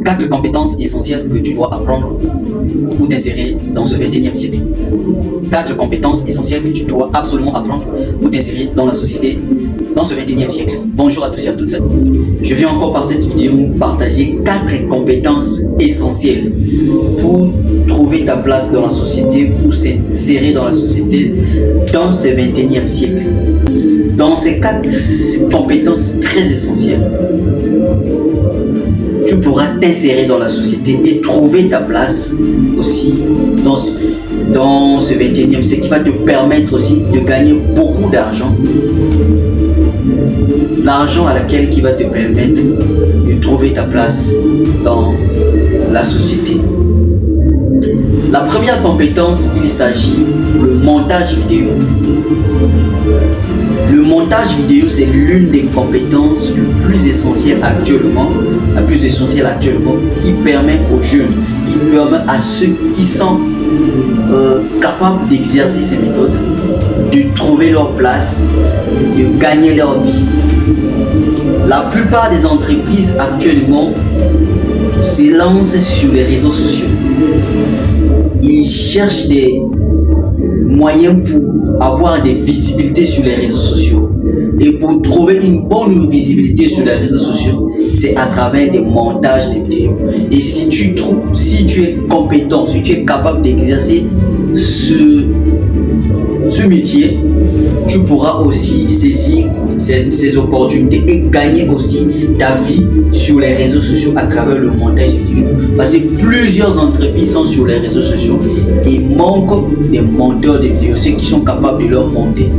4 compétences essentielles que tu dois apprendre pour t'insérer dans ce 21e siècle. 4 compétences essentielles que tu dois absolument apprendre pour t'insérer dans la société dans ce 21e siècle. Bonjour à tous et à toutes. Je viens encore par cette vidéo partager 4 compétences essentielles pour trouver ta place dans la société, pour s'insérer dans la société dans ce 21e siècle. Dans ces 4 compétences très essentielles, tu pourras t'insérer dans la société et trouver ta place aussi dans ce 21e siècle, qui va te permettre aussi de gagner beaucoup d'argent. L'argent à laquelle qui va te permettre de trouver ta place dans la société. La première compétence, il s'agit du montage vidéo. Le montage vidéo, c'est l'une des compétences les plus essentielles actuellement, qui permet aux jeunes, qui permet à ceux qui sont capables d'exercer ces méthodes, de trouver leur place, de gagner leur vie. La plupart des entreprises actuellement se lancent sur les réseaux sociaux. Ils cherchent des moyens pour avoir des visibilités sur les réseaux sociaux. Et pour trouver une bonne visibilité sur les réseaux sociaux, c'est à travers des montages de vidéos. Et si tu es compétent, si tu es capable d'exercer ce métier, tu pourras aussi saisir ces opportunités et gagner aussi ta vie sur les réseaux sociaux à travers le montage vidéo. Parce que plusieurs entreprises sont sur les réseaux sociaux et manquent des monteurs de vidéos, ceux qui sont capables de leur monter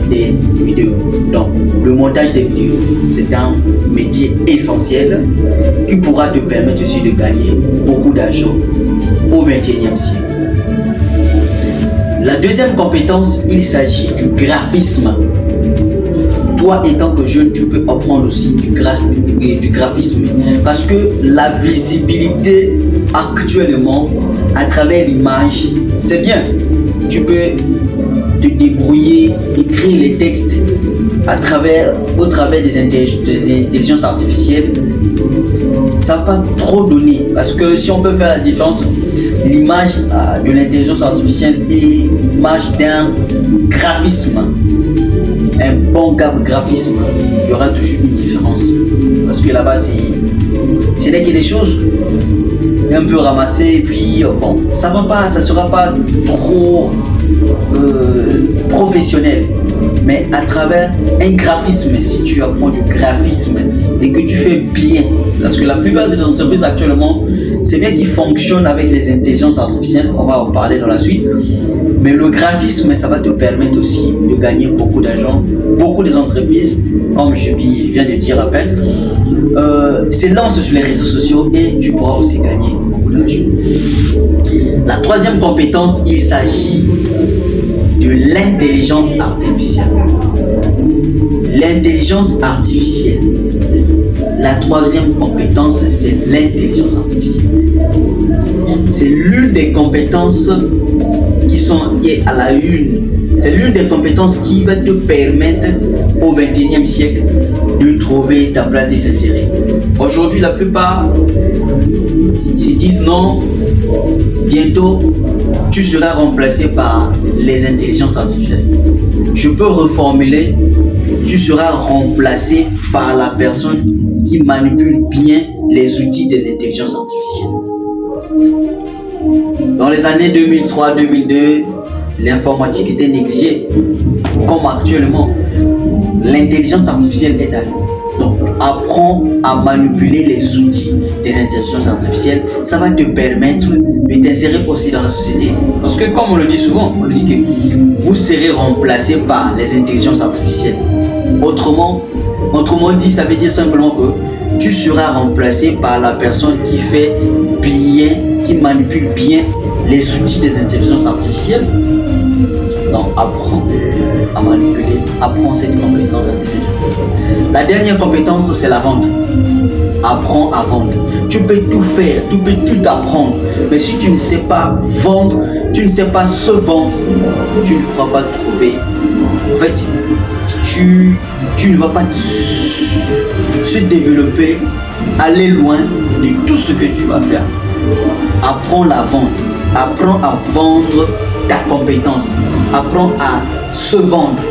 des vidéos. Donc, le montage des vidéos, c'est un métier essentiel qui pourra te permettre aussi de gagner beaucoup d'argent au 21e siècle. La deuxième compétence, il s'agit du graphisme. Toi, étant que jeune, tu peux apprendre aussi du graphisme. Parce que la visibilité actuellement, à travers l'image, c'est bien. Tu peux te débrouiller, écrire les textes au travers des intelligences artificielles. Ça va pas trop donner. Parce que si on peut faire la différence, l'image de l'intelligence artificielle et l'image d'un graphisme, un bon graphisme, il y aura toujours une différence. Parce que là-bas, c'est n'est que des choses un peu ramassées, et puis bon, ça sera pas trop professionnel. Mais à travers un graphisme, si tu apprends du graphisme et que tu fais bien, parce que la plupart des entreprises actuellement, c'est bien qu'ils fonctionnent avec les intelligences artificielles, on va en parler dans la suite, mais le graphisme, ça va te permettre aussi de gagner beaucoup d'argent. Beaucoup des entreprises, comme je viens de dire à peine, se lancent sur les réseaux sociaux et tu pourras aussi gagner beaucoup d'argent. La troisième compétence, il s'agit de l'intelligence artificielle. L'intelligence artificielle. La troisième compétence, c'est l'intelligence artificielle. C'est l'une des compétences qui est à la une. C'est l'une des compétences qui va te permettre au 21e siècle de trouver ta place, de s'insérer. Aujourd'hui, la plupart se disent non, bientôt tu seras remplacé par les intelligences artificielles. Je peux reformuler, tu seras remplacé par la personne qui manipule bien les outils des intelligences artificielles. Dans les années 2003-2002, l'informatique était négligée. Comme actuellement, l'intelligence artificielle est à nous. Donc, apprends à manipuler les outils des intelligences artificielles. Ça va te permettre de t'insérer aussi dans la société. Parce que, comme on le dit souvent, on le dit que vous serez remplacé par les intelligences artificielles. Autrement dit, ça veut dire simplement que tu seras remplacé par la personne qui fait bien, qui manipule bien les outils des intelligences artificielles. Donc, apprends à manipuler, apprends cette compétence. La dernière compétence, c'est la vente. Apprends à vendre. Tu peux tout faire, tu peux tout apprendre. Mais si tu ne sais pas vendre, tu ne sais pas se vendre, tu ne pourras pas trouver. En fait, tu ne vas pas se développer, aller loin de tout ce que tu vas faire. Apprends la vente. Apprends à vendre ta compétence. Apprends à se vendre.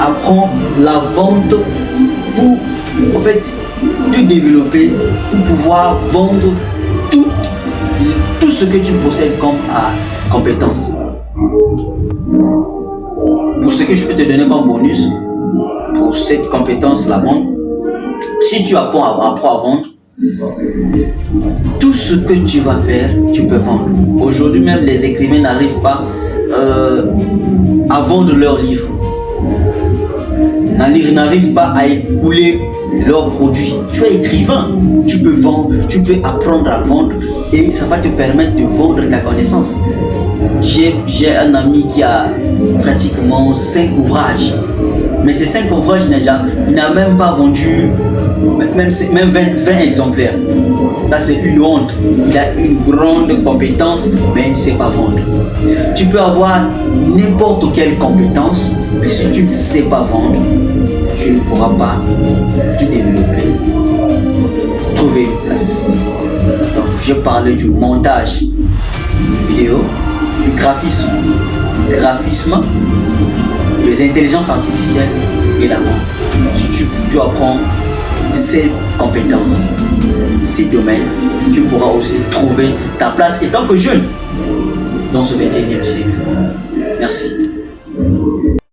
Apprends la vente pour, en fait, te développer, pour pouvoir vendre tout ce que tu possèdes comme compétence. Pour ce que je peux te donner comme bonus, pour cette compétence, la vente, si tu apprends à vendre, tout ce que tu vas faire, tu peux vendre. Aujourd'hui même, les écrivains n'arrivent pas à vendre leurs livres. N'arrivent pas à écouler leurs produits. Tu es écrivain, tu peux vendre, tu peux apprendre à vendre et ça va te permettre de vendre ta connaissance. J'ai un ami qui a pratiquement 5 ouvrages. Mais ces 5 ouvrages, il n'a même pas vendu même 20 exemplaires. Ça, c'est une honte. Il a une grande compétence, mais il ne sait pas vendre. Tu peux avoir n'importe quelle compétence, mais si tu ne sais pas vendre, tu ne pourras pas te développer, trouver une place. Donc, je parlais du montage vidéo, du graphisme, des intelligences artificielles et la vente. Si tu apprends ces compétences, ces domaines, tu pourras aussi trouver ta place étant que jeune dans ce 21e siècle. Merci.